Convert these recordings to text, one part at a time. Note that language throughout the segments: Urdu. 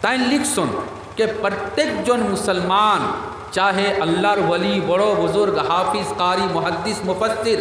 তাই লিখছুন کہ প্রত্যেকজন মুসলমান চাহে আল্লাহর ওলি বড় বুজুর্গ হাফিজ কারি মুহাদ্দিস মুফাসসির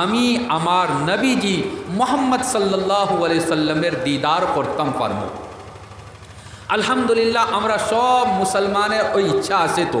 আমি আমার নবীজি মোহাম্মদ সাল্লাল্লাহু আলাইহি সাল্লামের দিদার করতাম পারবো। আলহামদুলিল্লাহ আমরা সব মুসলমানের ওই ইচ্ছা আছে তো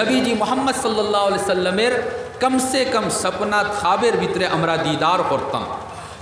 নবীজি মোহাম্মদ সাল্লাল্লাহু আলাইহি সাল্লামের কম সে কম সপনা খাবের ভিতরে আমরা দিদার করতাম।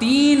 3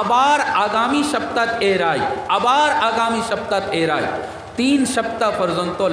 আবার আগামী সপ্তাহ এরাই, আবার আগামী সপ্তাহ এরাই 3 সপ্তাহ পর্যন্ত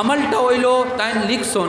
আমলটা হইল তাই লিখছুন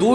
2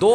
2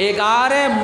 11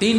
3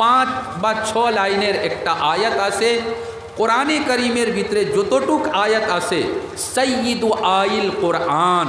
5 বা 6 লাইনের একটা আয়াত আছে। কোরআনে করিমের ভিতরে যতটুক আয়াত আছে সৈয়দু আইল কোরআন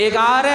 11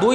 2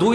2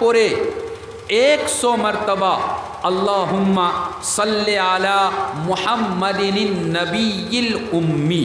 পরে 100 মরতবা আল্লাহুম্মা সাল্লি আলা মুহাম্মাদিন নবিয়িল উম্মি।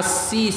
80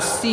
80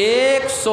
100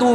2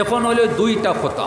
এখন হলো 2টা কথা।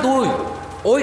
2 ওই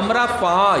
আমরা পাই,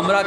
আমরা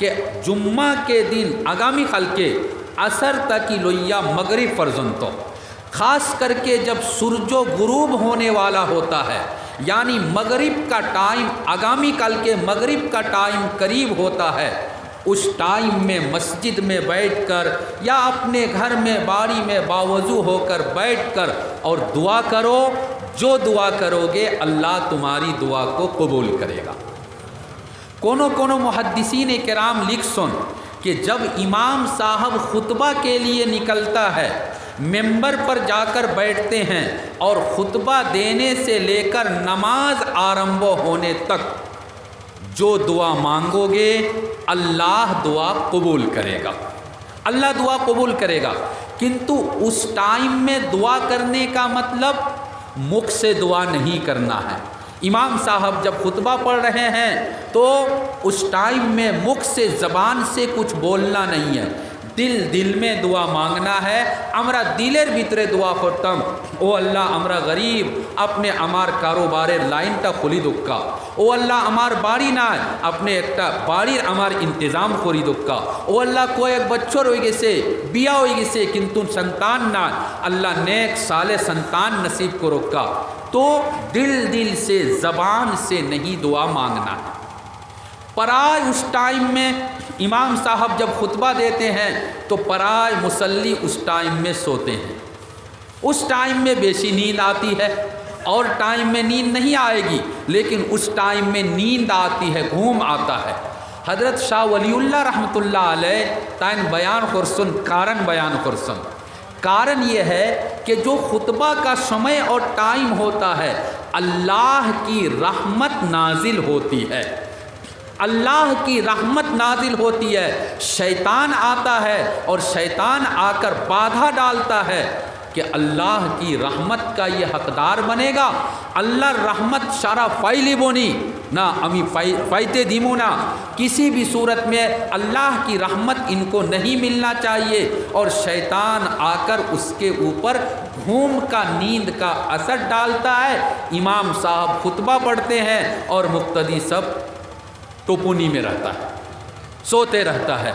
کہ جمعہ کے دن آگامی خلقے اثر تک لویا مغرب فرزنتو، خاص کر کے جب سورج و غروب ہونے والا ہوتا ہے، یعنی مغرب کا ٹائم آگامی کل کے مغرب کا ٹائم قریب ہوتا ہے، اس ٹائم میں مسجد میں بیٹھ کر یا اپنے گھر میں باڑی میں باوضو ہو کر بیٹھ کر اور دعا کرو، جو دعا کرو گے اللہ تمہاری دعا کو قبول کرے گا۔ کونوں محدثین کرام لکھ سن کہ جب امام صاحب خطبہ کے لیے نکلتا ہے، ممبر پر جا کر بیٹھتے ہیں اور خطبہ دینے سے لے کر نماز آرمب ہونے تک جو دعا مانگو گے اللہ دعا قبول کرے گا، اللہ دعا قبول کرے گا۔ کنتو اس ٹائم میں دعا کرنے کا مطلب مکھ سے دعا نہیں کرنا ہے۔ امام صاحب جب خطبہ پڑھ رہے ہیں تو اس ٹائم میں مکھ سے زبان سے کچھ بولنا نہیں ہے، دل میں دعا مانگنا ہے۔ আমরা দিলের ভিতরে দোয়া করতাম, ও আল্লাহ আমরা গরিব, আপনি আমার কারোবারের লাইনটা খুলি দোক্কা, ও আল্লাহ আমার বাড়ি নাই, আপনি একটা বাড়ির আমার ইন্তজাম করি দোক্কা, ও আল্লাহ কয়েক বছর হয়ে গেছে, বিয়া হয়ে গেছে কিন্তু সন্তান নাই, আল্লাহ নেক সালে সন্তান নসিব করোক্কা। تو دل سے زبان سے نہیں دعا مانگنا ہے۔ پرائے اس ٹائم میں امام صاحب جب خطبہ دیتے ہیں تو پرائے مصلی اس ٹائم میں سوتے ہیں، اس ٹائم میں بیشی نیند آتی ہے، اور ٹائم میں نیند نہیں آئے گی لیکن اس ٹائم میں نیند آتی ہے، گھوم آتا ہے۔ حضرت شاہ ولی اللہ رحمۃ اللہ علیہ تائن بیان خرسن کارن بیان خرسن، کارن یہ ہے کہ جو خطبہ کا سمے اور ٹائم ہوتا ہے اللہ کی رحمت نازل ہوتی ہے، اللہ کی رحمت نازل ہوتی ہے، شیطان آتا ہے اور شیطان آ کر بادھا ڈالتا ہے کہ اللہ کی رحمت کا یہ حقدار بنے گا، اللہ رحمت شارا فائلی بونی نہ امی فائتے دیمونا، کسی بھی صورت میں اللہ کی رحمت ان کو نہیں ملنا چاہیے، اور شیطان آ کر اس کے اوپر گھوم کا نیند کا اثر ڈالتا ہے۔ امام صاحب خطبہ پڑھتے ہیں اور مقتدی سب ٹوپنی میں رہتا ہے، سوتے رہتا ہے۔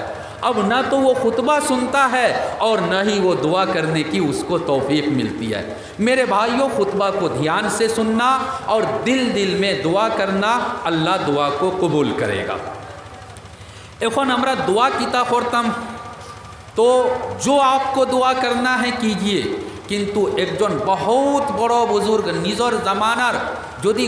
اب نہ تو وہ خطبہ سنتا ہے اور نہ ہی وہ دعا کرنے کی اس کو توفیق ملتی ہے۔ میرے بھائیوں، خطبہ کو دھیان سے سننا اور دل میں دعا کرنا، اللہ دعا کو قبول کرے گا۔ এখন আমরা দোয়া কিতা করতাম, তো جو آپ کو دعا کرنا ہے کیجئے, কিন্তু একজন বহুত বড় বুজুর্গ নিজর জামানার যদি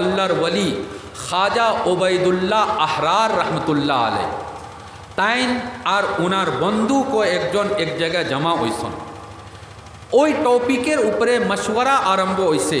আল্লাহর ওলি খাজা ওবায়দুল্লাহ আহরার রহমতুল্লাহ আলাই, তাইন আর ওনার বন্ধুকে একজন এক জায়গায় জমা হইছেন। ওই টপিকের উপরে মশওয়ারা আরম্ভ হয়েছে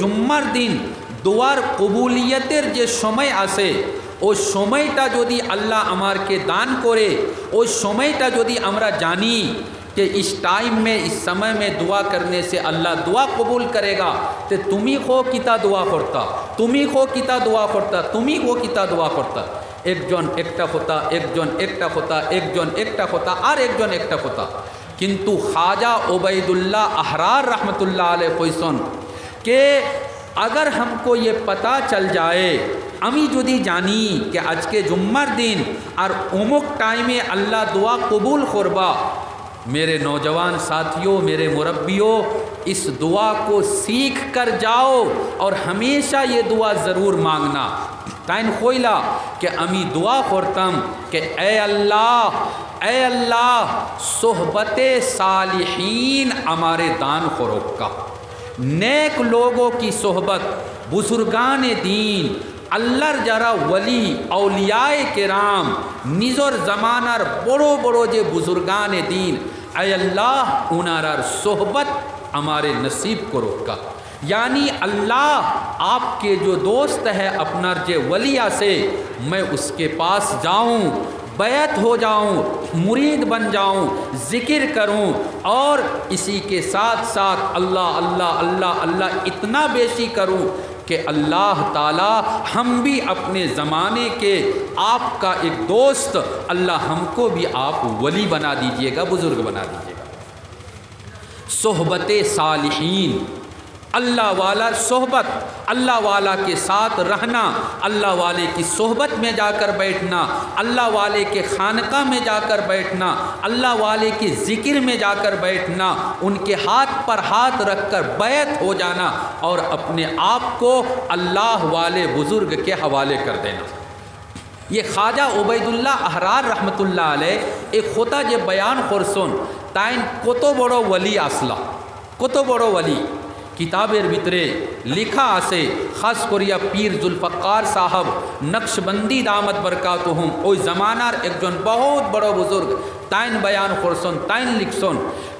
জুম্মার দিন দোয়ার কবুলিয়তের যে সময় আসে, ওই সময়টা যদি আল্লাহ আমারকে দান করে, ওই সময়টা যদি আমরা জানি کہ اس ٹائم میں اس سمے میں دعا کرنے سے اللہ دعا قبول کرے گا, تو تمہیں خو کتا دعا کرتا, تمہیں خو کتا دعا کرتا, تمہیں خو کتا دعا کرتا, ایک جن ایکٹا ہوتا, ایک جن ایکٹا ہوتا, ایک جن ایکٹا ہوتا اور ایک جن ایکٹا ہوتا। کنتو خواجہ عبیداللہ احرار رحمۃ اللہ علیہ کوئسن کہ اگر ہم کو یہ پتہ چل جائے, আমি যদি জানি کہ আজ کے জুম্মার দিন আর অমুক টাইমে আল্লাহ দোয়া কবুল করবা, میرے نوجوان ساتھیوں, میرے مربیوں, اس دعا کو سیکھ کر جاؤ اور ہمیشہ یہ دعا ضرور مانگنا۔ تائن خویلا کہ امی دعا کرتم کہ اے اللہ صحبت صالحین ہمارے دان خروکا، نیک لوگوں کی صحبت، بزرگان دین, আল্লাহর যারা ওলি আউলিয়ায়ে কেরাম, নিজর জামানার বড় বড় যে বুজুর্গানে দিন, اے اللہ انارار صحبت ہمارے نصیب کو روکا، یعنی اللہ آپ کے جو دوست ہے اپنار جے ولیہ سے, میں اس کے پاس جاؤں, بیعت ہو جاؤں, مرید بن جاؤں, ذکر کروں, اور اسی کے ساتھ ساتھ اللہ اللہ اللہ اللہ اتنا بیشی کروں کہ اللہ تعالیٰ ہم بھی اپنے زمانے کے آپ کا ایک دوست, اللہ ہم کو بھی آپ ولی بنا دیجئے گا, بزرگ بنا دیجئے گا۔ صحبت صالحین, اللہ والا صحبت، اللہ والا کے ساتھ رہنا، اللہ والے کی صحبت میں جا کر بیٹھنا، اللہ والے کے خانقاہ میں جا کر بیٹھنا، اللہ والے کی ذکر میں جا کر بیٹھنا، ان کے ہاتھ پر ہاتھ رکھ کر بیعت ہو جانا اور اپنے آپ کو اللہ والے بزرگ کے حوالے کر دینا۔ یہ خواجہ عبید اللہ احرار رحمۃ اللہ علیہ ایک خطا جو بیان خورسون تائن کت بڑو ولی আসলা, কত বড় ওয়ালি। কিতাবের ভিতরে লেখা আছে, খাস করিয়া পীর জুলফকার সাহাব নকশবন্দি দামত বরকাতুহুম ওই জামানার একজন বহুত বড় বুজুর্গ তাইন বয়ান করছেন, তাইন লিখছেন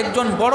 একজন বড়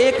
1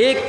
1